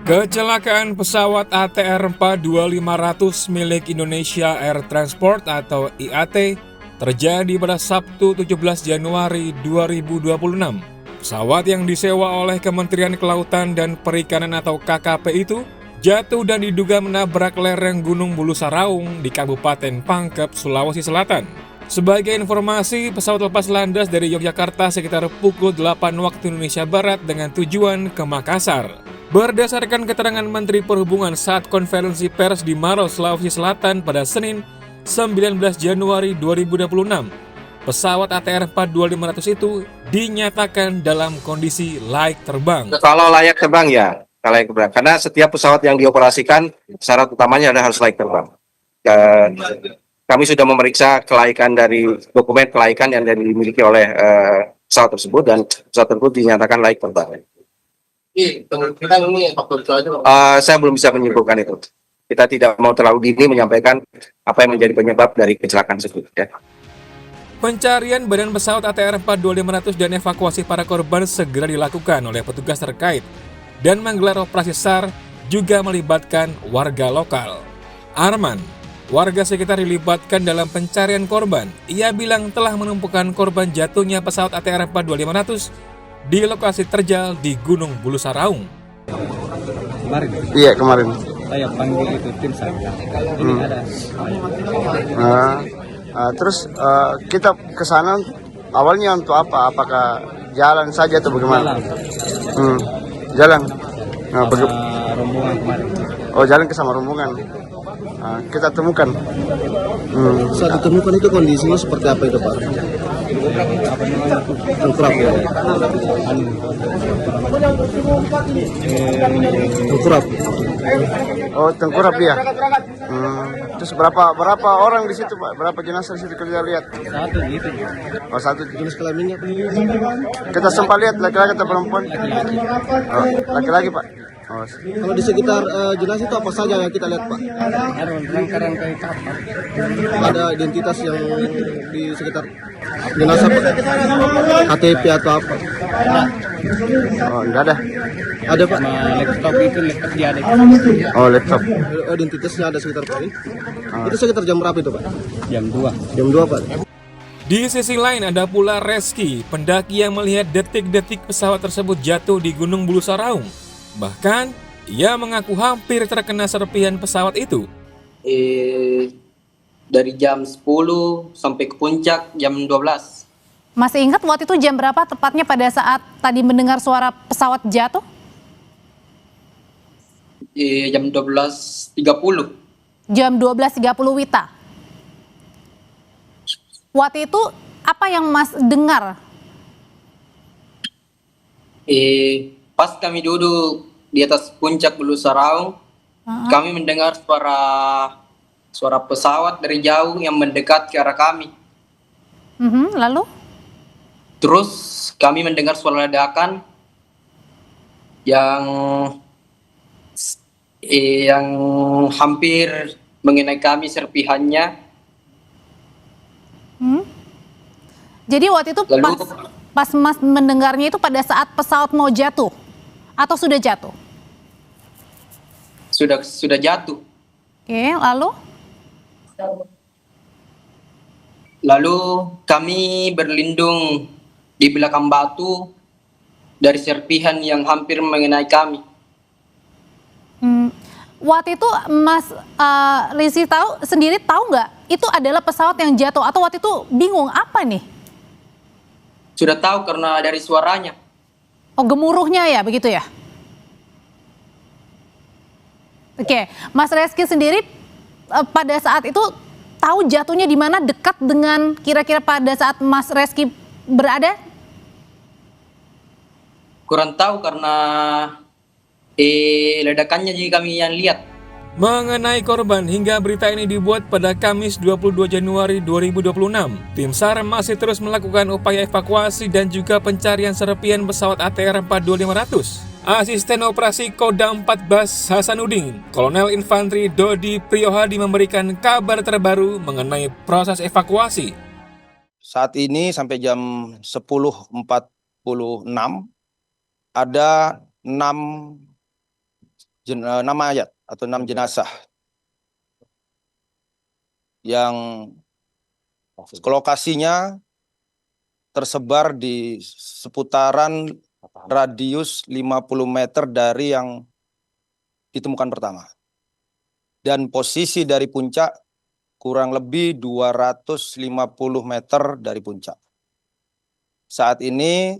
Kecelakaan pesawat ATR 42500 milik Indonesia Air Transport atau IAT terjadi pada Sabtu 17 Januari 2026. Pesawat yang disewa oleh Kementerian Kelautan dan Perikanan atau KKP itu jatuh dan diduga menabrak lereng Gunung Bulu Saraung di Kabupaten Pangkep, Sulawesi Selatan. Sebagai informasi, pesawat lepas landas dari Yogyakarta sekitar pukul 8 waktu Indonesia Barat dengan tujuan ke Makassar. Berdasarkan keterangan Menteri Perhubungan saat konferensi pers di Maros, Sulawesi Selatan pada Senin 19 Januari 2026, pesawat ATR 42500 itu dinyatakan dalam kondisi layak terbang. Kalau layak terbang ya, layak terbang. Karena setiap pesawat yang dioperasikan syarat utamanya adalah harus layak terbang. Dan kami sudah memeriksa kelaikan dari dokumen kelaikan yang dimiliki oleh pesawat tersebut dan pesawat tersebut dinyatakan layak terbang. Kita ini faktor cuaca. Saya belum bisa menyimpulkan itu. Kita tidak mau terlalu dini menyampaikan apa yang menjadi penyebab dari kecelakaan tersebut. Ya. Pencarian badan pesawat ATR 42500 dan evakuasi para korban segera dilakukan oleh petugas terkait dan menggelar operasi SAR juga melibatkan warga lokal. Arman, warga sekitar dilibatkan dalam pencarian korban. Ia bilang telah menemukan korban jatuhnya pesawat ATR 42500 di lokasi terjal di Gunung Bulu Saraung. Kemarin Iya kemarin. saya panggil itu tim saya. Ini ada. Terus kita ke sana awalnya untuk apa? Apakah jalan saja atau bagaimana? Jalan. Sama rombongan kemarin. Oh jalan ke sama rombongan. Kita temukan. Saat ditemukan itu kondisinya seperti apa itu Pak? Apa namanya? Tengkurap ya? Tengkurap. Oh tengkurap dia. Terus berapa orang di situ Pak? Berapa jenazah di situ kita lihat? Satu gitu. Oh satu. Jenis kelaminnya apa? Kita sempat lihat laki-laki atau perempuan? Oh, laki-laki Pak. Oh, Kalau di sekitar jenazah itu apa saja yang kita lihat Pak? Ada rangkaian kapal. Ada identitas yang di sekitar jenazah Pak? KTP atau apa? oh enggak ada. Ada Pak? Sama laptop itu laptop dia ada. Oh laptop. Identitasnya ada sekitar Pak? Itu sekitar jam berapa itu Pak? Jam 2. Jam 2 Pak? Di sisi lain ada pula Reski, pendaki yang melihat detik-detik pesawat tersebut jatuh di Gunung Bulu Saraung. Bahkan, ia mengaku hampir terkena serpihan pesawat itu. Dari jam 10 sampai ke puncak jam 12. Masih ingat waktu itu jam berapa tepatnya pada saat tadi mendengar suara pesawat jatuh? Jam 12.30. Jam 12.30 Wita. Waktu itu apa yang Mas dengar? Pas kami duduk di atas puncak Bulu Saraung, kami mendengar suara pesawat dari jauh yang mendekat ke arah kami. Lalu? Terus kami mendengar suara ledakan yang hampir mengenai kami serpihannya. Jadi waktu itu Lalu, pas Mas mendengarnya itu pada saat pesawat mau jatuh atau sudah jatuh? sudah jatuh. Oke, lalu? Lalu kami berlindung di belakang batu dari serpihan yang hampir mengenai kami. Waktu itu Mas Lizzy sendiri tahu nggak itu adalah pesawat yang jatuh atau waktu itu bingung apa nih? Sudah tahu karena dari suaranya. Oh gemuruhnya ya begitu ya? Oke, Mas Reski sendiri pada saat itu tahu jatuhnya di mana, dekat dengan kira-kira pada saat Mas Reski berada? Kurang tahu karena ledakannya jadi kami yang lihat. Mengenai korban, hingga berita ini dibuat pada Kamis 22 Januari 2026, tim SAR masih terus melakukan upaya evakuasi dan juga pencarian serpihan pesawat ATR 42500. Asisten Operasi Kodam 4 Bas Hasanuddin, Kolonel Infantri Dodi Priyohadi memberikan kabar terbaru mengenai proses evakuasi. Saat ini sampai jam 10.46 ada 6 6 mayat atau 6 jenazah yang lokasinya tersebar di seputaran radius 50 meter dari yang ditemukan pertama. Dan posisi dari puncak kurang lebih 250 meter dari puncak. Saat ini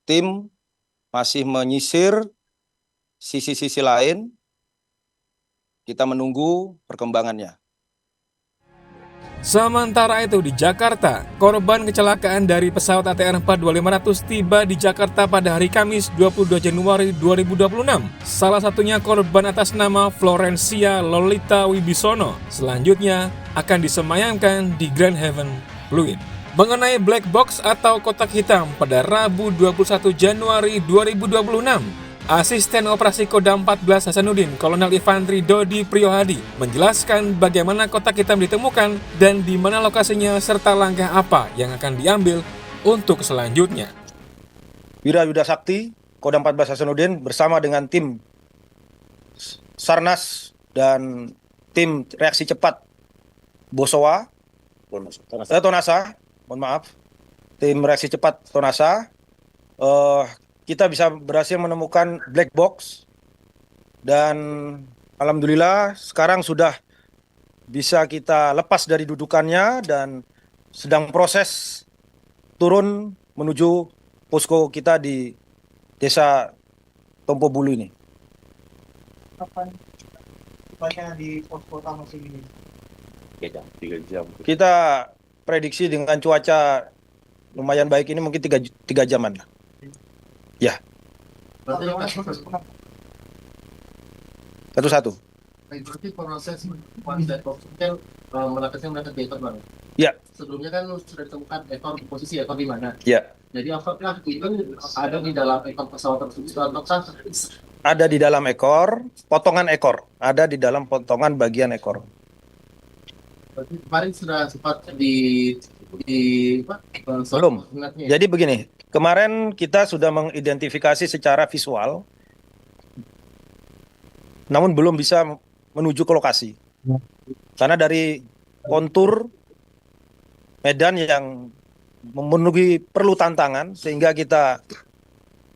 tim masih menyisir sisi-sisi lain. Kita menunggu perkembangannya. Sementara itu di Jakarta, korban kecelakaan dari pesawat ATR 42500 tiba di Jakarta pada hari Kamis 22 Januari 2026. Salah satunya korban atas nama Florencia Lolita Wibisono. Selanjutnya akan disemayamkan di Grand Haven, Pluit. Mengenai black box atau kotak hitam pada Rabu 21 Januari 2026, Asisten Operasi Kodam 14 Hasanuddin, Kolonel Infantri Dodi Priyohadi, menjelaskan bagaimana kotak hitam ditemukan dan di mana lokasinya serta langkah apa yang akan diambil untuk selanjutnya. Wirayuda Sakti, Kodam 14 Hasanuddin bersama dengan tim Sarnas dan tim reaksi cepat Bosowa, Tonasa, mohon maaf, tim reaksi cepat Tonasa, kita bisa berhasil menemukan black box dan alhamdulillah sekarang sudah bisa kita lepas dari dudukannya dan sedang proses turun menuju posko kita di Desa Tompo Bulu ini. Kapan di posko utama sini? 3 jam. Kita prediksi dengan cuaca lumayan baik ini mungkin 3 jaman lah. Ya. Satu-satu. Berarti proses melakukan di ekor baru. Ya. Sebelumnya kan sudah ditemukan ekor posisi ekor di mana? Ya. Jadi apakah itu ada di dalam ekor pesawat tersebut atau Ada di dalam ekor, potongan ekor. Ada di dalam potongan bagian ekor. Berarti kemarin sudah sempat Belum. Jadi begini, kemarin kita sudah mengidentifikasi secara visual, namun belum bisa menuju ke lokasi. Karena dari kontur medan yang memenuhi perlu tantangan, sehingga kita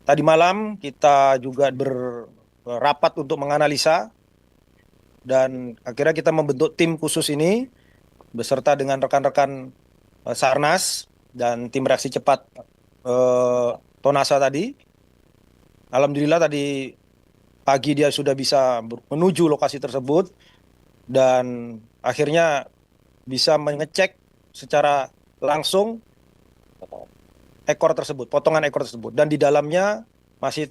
tadi malam kita juga berapat untuk menganalisa, dan akhirnya kita membentuk tim khusus ini beserta dengan rekan-rekan Sarnas dan tim reaksi cepat Tonasa tadi. Alhamdulillah tadi pagi dia sudah bisa menuju lokasi tersebut dan akhirnya bisa mengecek secara langsung ekor tersebut, potongan ekor tersebut, dan di dalamnya masih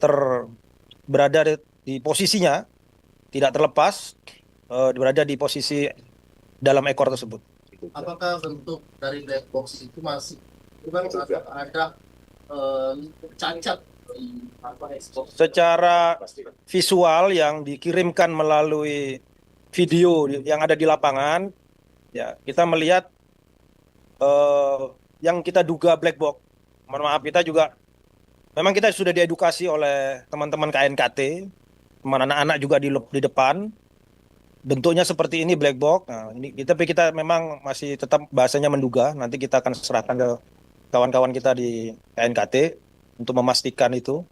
berada di posisinya, tidak terlepas, berada di posisi dalam ekor tersebut. Apakah bentuk dari black box itu masih ada cacat secara visual yang dikirimkan melalui video yang ada di lapangan? Ya, kita melihat yang kita duga black box. Mohon maaf, kita juga memang kita sudah diedukasi oleh teman-teman KNKT, teman anak-anak juga di depan. Bentuknya seperti ini black box. Nah, tapi kita memang masih tetap bahasanya menduga. Nanti kita akan serahkan ke kawan-kawan kita di KNKT untuk memastikan itu.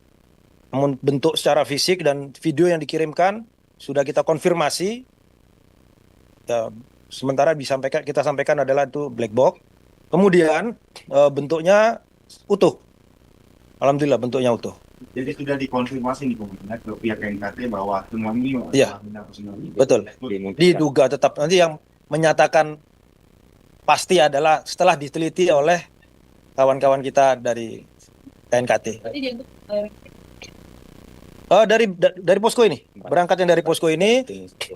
Namun bentuk secara fisik dan video yang dikirimkan sudah kita konfirmasi. Ya, sementara kita sampaikan adalah itu black box. Kemudian bentuknya utuh. Alhamdulillah bentuknya utuh. Jadi sudah dikonfirmasi nih pemerintah ke pihak KNKT bahwa temuan ini iya, betul. Diduga tetap, nanti yang menyatakan pasti adalah setelah diteliti oleh kawan-kawan kita dari KNKT. Dari posko ini, berangkatnya dari posko ini,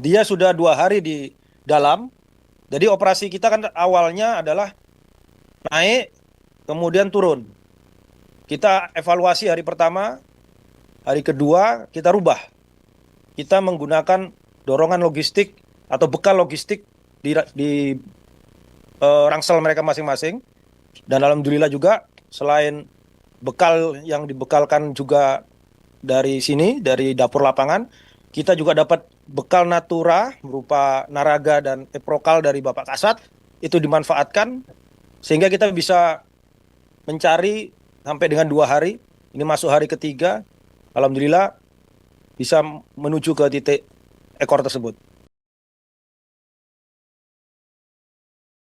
dia sudah 2 hari di dalam. Jadi operasi kita kan awalnya adalah naik, kemudian turun. Kita evaluasi hari pertama, hari kedua kita rubah. Kita menggunakan dorongan logistik atau bekal logistik di rangsel mereka masing-masing. Dan alhamdulillah juga selain bekal yang dibekalkan juga dari sini, dari dapur lapangan, Kita juga dapat bekal natura berupa naraga dan eprokal dari Bapak Kasat, itu dimanfaatkan sehingga kita bisa mencari sampai dengan 2 hari. Ini masuk hari ketiga, alhamdulillah bisa menuju ke titik ekor tersebut.